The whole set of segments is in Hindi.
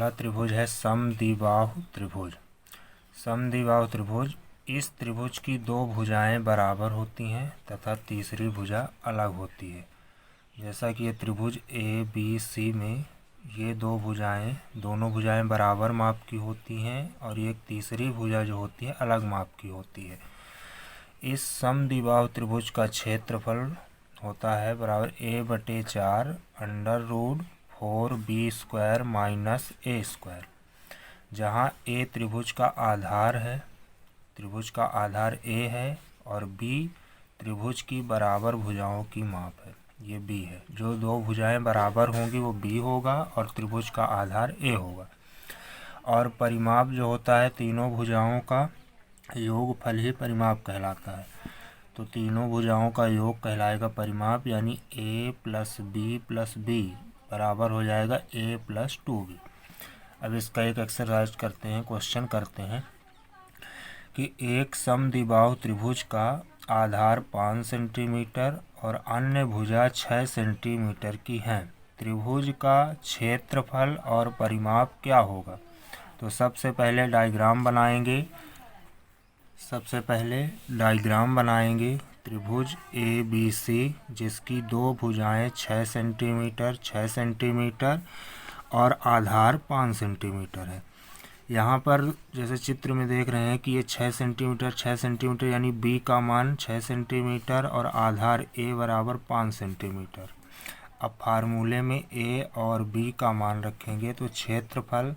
अगला त्रिभुज है समद्विबाहु त्रिभुज। समद्विबाहु त्रिभुज, इस त्रिभुज की दो भुजाएं बराबर होती हैं तथा तीसरी भुजा अलग होती है। जैसा कि ये त्रिभुज ए बी सी में ये दोनों भुजाएं बराबर माप की होती हैं और एक तीसरी भुजा जो होती है अलग माप की होती है। इस समद्विबाहु त्रिभुज का क्षेत्रफल होता है बराबर a/4 √4b² माइनस a², जहाँ a त्रिभुज का आधार है, त्रिभुज का आधार a है और b त्रिभुज की बराबर भुजाओं की माप है। ये b है, जो दो भुजाएं बराबर होंगी वो b होगा और त्रिभुज का आधार a होगा। और परिमाप जो होता है तीनों भुजाओं का योगफल ही परिमाप कहलाता है। तो तीनों भुजाओं का योग कहलाएगा परिमाप, यानी a + b + b बराबर हो जाएगा a + 2b। अब इसका एक एक्सरसाइज करते हैं, क्वेश्चन करते हैं कि एक समद्विबाहु त्रिभुज का आधार 5 सेंटीमीटर और अन्य भुजा 6 सेंटीमीटर की है। त्रिभुज का क्षेत्रफल और परिमाप क्या होगा? तो सबसे पहले डायग्राम बनाएंगे। त्रिभुज ए बी सी जिसकी दो भुजाएं 6 सेंटीमीटर और आधार 5 सेंटीमीटर है। यहाँ पर जैसे चित्र में देख रहे हैं कि ये 6 सेंटीमीटर यानी b का मान 6 सेंटीमीटर और आधार a बराबर 5 सेंटीमीटर। अब फार्मूले में a और b का मान रखेंगे तो क्षेत्रफल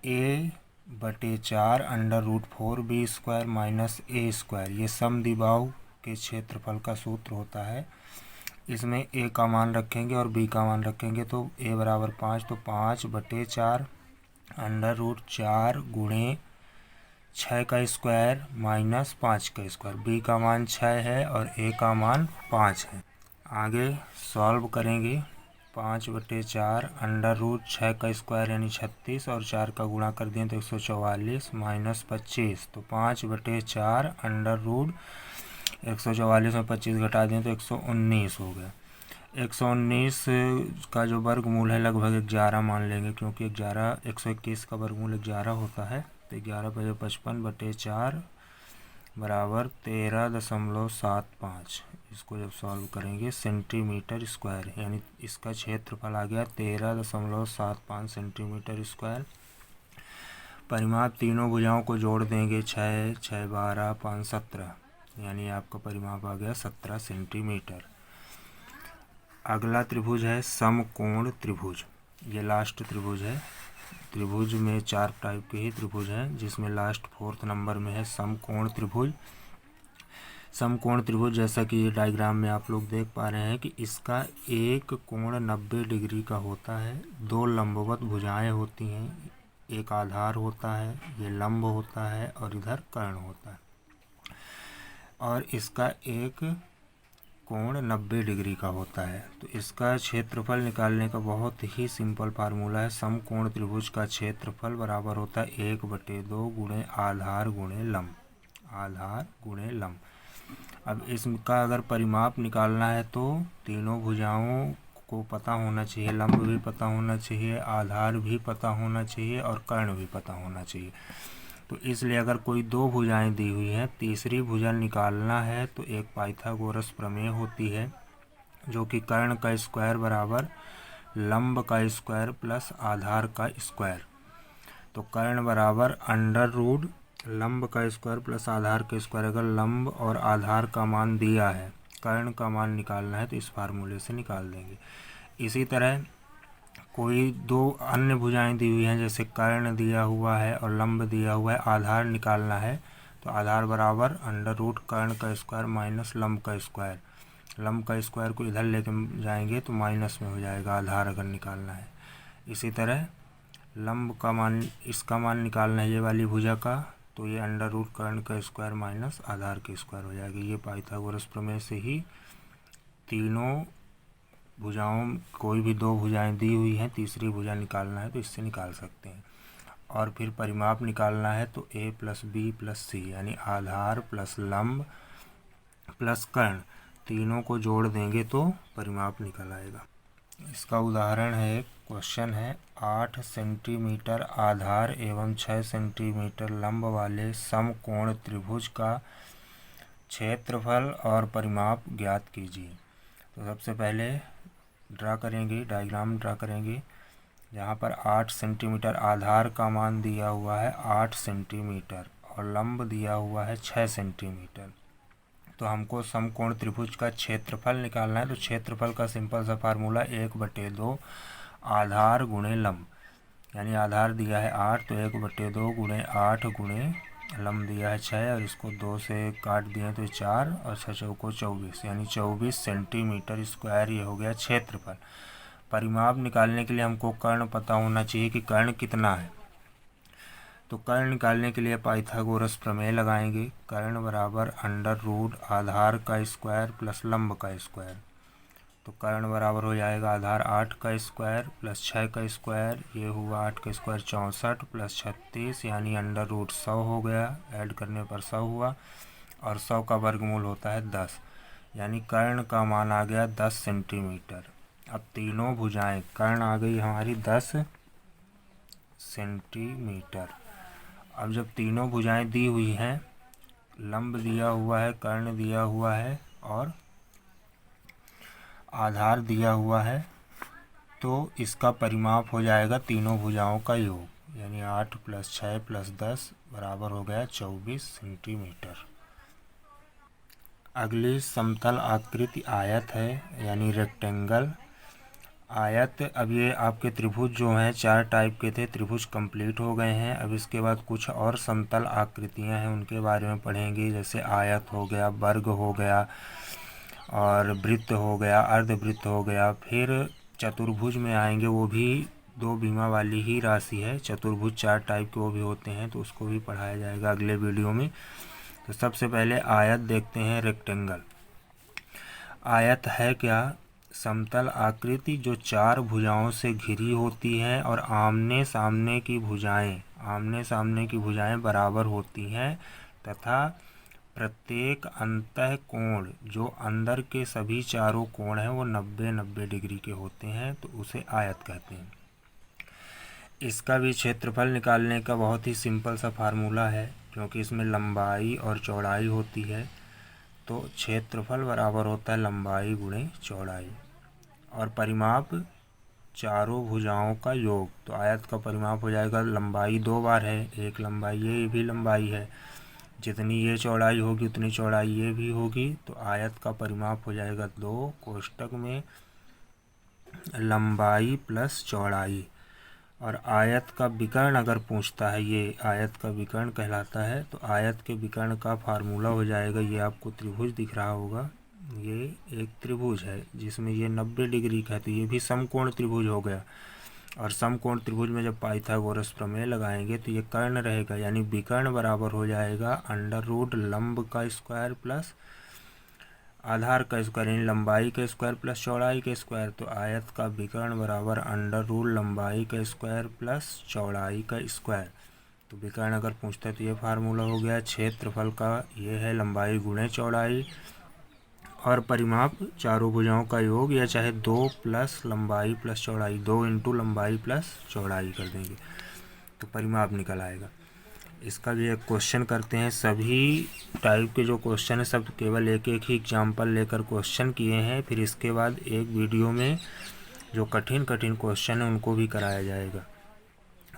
a/4 √4b² माइनस a², ये समद्विबाहु के क्षेत्रफल का सूत्र होता है। इसमें a का मान रखेंगे और b का मान रखेंगे तो a बराबर 5, तो 5/4 √4 गुणे 6 का स्क्वायर माइनस 5 का स्क्वायर। b का मान 6 है और a का मान 5 है। आगे सॉल्व करेंगे। 5/4 √6 का स्क्वायर यानी 36 और 4 का गुणा कर दें तो 144 माइनस 25, तो 5/4 √144 में 25 घटा दें तो 119 हो गया। 119 का जो वर्गमूल है लगभग 11 मान लेंगे, क्योंकि 121 का वर्गमूल 11 होता है। तो 11/55/4 बराबर 13.75। इसको जब सॉल्व करेंगे सेंटीमीटर स्क्वायर, यानी इसका क्षेत्रफल आ गया 13.75 सेंटीमीटर स्क्वायर। परिमाप तीनों भुजाओं को जोड़ देंगे, 6 6 12 5 17, यानी आपका परिमाप आ गया 17 सेंटीमीटर। अगला त्रिभुज है समकोण त्रिभुज। ये लास्ट त्रिभुज है। त्रिभुज में 4 टाइप के ही त्रिभुज हैं, जिसमें लास्ट 4th नंबर में है समकोण त्रिभुज। समकोण त्रिभुज जैसा कि ये डायग्राम में आप लोग देख पा रहे हैं कि इसका एक कोण 90 डिग्री का होता है। दो लंबवत भुजाएं होती हैं, एक आधार होता है, ये लंब होता है और इधर कर्ण होता है, और इसका एक कोण 90 डिग्री का होता है। तो इसका क्षेत्रफल निकालने का बहुत ही सिंपल फार्मूला है। समकोण त्रिभुज का क्षेत्रफल बराबर होता है 1/2 गुणे आधार गुणे लंब। अब इसका अगर परिमाप निकालना है तो तीनों भुजाओं को पता होना चाहिए, लंब भी पता होना चाहिए, आधार भी पता होना चाहिए और कर्ण भी पता होना चाहिए। तो इसलिए अगर कोई दो भुजाएं दी हुई हैं, तीसरी भुजा निकालना है तो एक पाइथागोरस प्रमेय होती है, जो कि कर्ण का स्क्वायर बराबर लंब का स्क्वायर प्लस आधार का स्क्वायर। तो कर्ण बराबर √ लंब का स्क्वायर प्लस आधार का स्क्वायर। अगर लंब और आधार का मान दिया है, कर्ण का मान निकालना है तो इस फार्मूले से निकाल देंगे। इसी तरह कोई दो अन्य भुजाएं दी हुई हैं, जैसे कर्ण दिया हुआ है और लंब दिया हुआ है, आधार निकालना है तो आधार बराबर √ कर्ण का स्क्वायर माइनस लंब का स्क्वायर। लंब का स्क्वायर को इधर लेके जाएंगे तो माइनस में हो जाएगा आधार अगर निकालना है। इसी तरह लंब का मान, इसका मान निकालना है ये वाली भुजा का, तो ये √ कर्ण का स्क्वायर माइनस आधार के स्क्वायर हो जाएगा। ये पाइथागोरस प्रमेय से ही तीनों भुजाओं, कोई भी दो भुजाएं दी हुई हैं, तीसरी भुजा निकालना है तो इससे निकाल सकते हैं। और फिर परिमाप निकालना है तो a + b + c, यानी आधार प्लस लंब प्लस कर्ण, तीनों को जोड़ देंगे तो परिमाप निकल आएगा। इसका उदाहरण है, क्वेश्चन है 8 सेंटीमीटर आधार एवं 6 सेंटीमीटर लंब वाले समकोण त्रिभुज का क्षेत्रफल और परिमाप ज्ञात कीजिए। तो सबसे पहले डायग्राम ड्रा करेंगे। यहाँ पर 8 सेंटीमीटर आधार का मान दिया हुआ है 8 सेंटीमीटर और लंब दिया हुआ है 6 सेंटीमीटर। तो हमको समकोण त्रिभुज का क्षेत्रफल निकालना है। तो क्षेत्रफल का सिंपल सा फार्मूला 1/2 आधार गुणे लंब, यानी आधार दिया है 8 तो 1/2 गुणे 8 गुणे लंब दिया है 6 और इसको 2 से काट दिए तो 4 और 6 चौको 24, यानी 24 सेंटीमीटर स्क्वायर ये हो गया क्षेत्रफल। परिमाप निकालने के लिए हमको कर्ण पता होना चाहिए कि कर्ण कितना है। तो कर्ण निकालने के लिए पाइथागोरस प्रमेय लगाएंगे। कर्ण बराबर √ आधार का स्क्वायर प्लस लंब का स्क्वायर। तो कर्ण बराबर हो जाएगा आधार 8 का स्क्वायर प्लस 6 का स्क्वायर, ये हुआ 8 का स्क्वायर 64 प्लस 36 यानी √100 हो गया। ऐड करने पर 100 हुआ और 100 का वर्गमूल होता है 10, यानी कर्ण का मान आ गया 10 सेंटीमीटर। अब तीनों भुजाएं, कर्ण आ गई हमारी 10 सेंटीमीटर। अब जब तीनों भुजाएं दी हुई हैं, लंब दिया हुआ है, कर्ण दिया हुआ है और आधार दिया हुआ है, तो इसका परिमाप हो जाएगा तीनों भुजाओं का योग, यानी 8 + 6 + 10 बराबर हो गया 24 सेंटीमीटर। अगली समतल आकृति आयत है, यानी रेक्टेंगल। आयत, अब ये आपके त्रिभुज जो हैं 4 टाइप के थे, त्रिभुज कंप्लीट हो गए हैं। अब इसके बाद कुछ और समतल आकृतियां हैं, उनके बारे में पढ़ेंगे। जैसे आयत हो गया, वर्ग हो गया और वृत्त हो गया, अर्धवृत्त हो गया। फिर चतुर्भुज में आएंगे, वो भी 2 बीमा वाली ही राशि है। चतुर्भुज 4 टाइप के वो भी होते हैं, तो उसको भी पढ़ाया जाएगा अगले वीडियो में। तो सबसे पहले आयत देखते हैं, रेक्टेंगल। आयत है क्या? समतल आकृति जो 4 भुजाओं से घिरी होती है और आमने सामने की भुजाएं बराबर होती हैं तथा प्रत्येक अंतः कोण जो अंदर के सभी चारों कोण हैं वो 90-90 डिग्री के होते हैं, तो उसे आयत कहते हैं। इसका भी क्षेत्रफल निकालने का बहुत ही सिंपल सा फार्मूला है, क्योंकि इसमें लंबाई और चौड़ाई होती है। तो क्षेत्रफल बराबर होता है लंबाई गुणे चौड़ाई और परिमाप चारों भुजाओं का योग। तो आयत का परिमाप हो जाएगा, लंबाई 2 बार है, एक लंबाई ये भी लंबाई है, जितनी ये चौड़ाई होगी उतनी चौड़ाई ये भी होगी। तो आयत का परिमाप हो जाएगा 2 कोष्टक में लंबाई प्लस चौड़ाई। और आयत का विकर्ण अगर पूछता है, ये आयत का विकर्ण कहलाता है, तो आयत के विकर्ण का फार्मूला हो जाएगा, ये आपको त्रिभुज दिख रहा होगा, ये एक त्रिभुज है जिसमें ये 90 डिग्री का है, तो ये भी समकोण त्रिभुज हो गया। और समकोण त्रिभुज में जब पाइथागोरस प्रमेय लगाएंगे तो ये कर्ण रहेगा, यानी विकर्ण बराबर हो जाएगा √ लंब का स्क्वायर प्लस आधार का स्क्वायर, यानी लंबाई का स्क्वायर प्लस चौड़ाई का स्क्वायर। तो आयत का विकर्ण बराबर √ लंबाई का स्क्वायर प्लस चौड़ाई का स्क्वायर। तो विकर्ण अगर पूछता है तो ये फार्मूला हो गया। क्षेत्रफल का ये है लंबाई गुणे चौड़ाई और परिमाप चारों भुजाओं का योग, या चाहे 2 + लंबाई प्लस चौड़ाई, 2 × लंबाई प्लस चौड़ाई कर देंगे तो परिमाप निकल आएगा। इसका भी एक क्वेश्चन करते हैं। सभी टाइप के जो क्वेश्चन है सब केवल एक ही एग्जाम्पल लेकर क्वेश्चन किए हैं, फिर इसके बाद एक वीडियो में जो कठिन क्वेश्चन है उनको भी कराया जाएगा।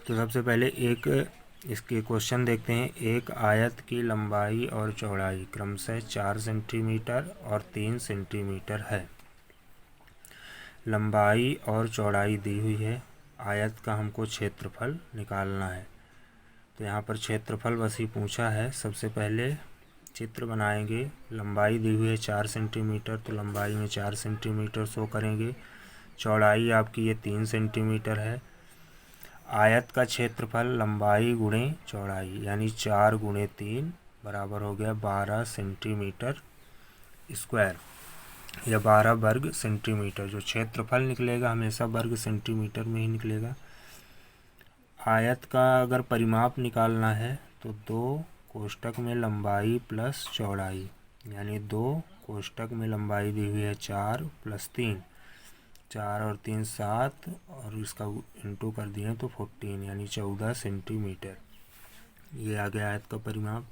तो सबसे पहले एक इसके क्वेश्चन देखते हैं। एक आयत की लंबाई और चौड़ाई क्रमशः 4 सेंटीमीटर और 3 सेंटीमीटर है। लंबाई और चौड़ाई दी हुई है, आयत का हमको क्षेत्रफल निकालना है। तो यहाँ पर क्षेत्रफल बस ही पूछा है। सबसे पहले चित्र बनाएंगे। लंबाई दी हुई है 4 सेंटीमीटर, तो लंबाई में 4 सेंटीमीटर शो करेंगे। चौड़ाई आपकी ये 3 सेंटीमीटर है। आयत का क्षेत्रफल लंबाई गुणे चौड़ाई, यानी 4 × 3 बराबर हो गया 12 सेंटीमीटर स्क्वायर या 12 वर्ग सेंटीमीटर। जो क्षेत्रफल निकलेगा हमेशा वर्ग सेंटीमीटर में ही निकलेगा। आयत का अगर परिमाप निकालना है तो 2 कोष्टक में लंबाई प्लस चौड़ाई, यानी 2 कोष्टक में लंबाई दी हुई है 4 + 3 4 और 3 7 और इसका इंटू कर दिए तो 14 यानी 14 सेंटीमीटर। ये आ गया आयत का परिमाप।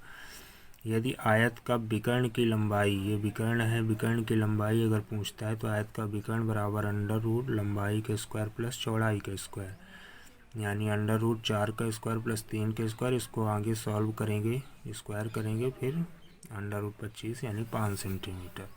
यदि आयत का विकर्ण की लंबाई, ये विकर्ण है, विकर्ण की लंबाई अगर पूछता है तो आयत का विकर्ण बराबर अंडर रूट लंबाई के स्क्वायर प्लस चौड़ाई के स्क्वायर, यानी अंडर रूट 4 का स्क्वायर प्लस 3 का स्क्वायर। इसको आगे सॉल्व करेंगे, स्क्वायर करेंगे, फिर अंडर रूट 25 यानी 5 सेंटीमीटर।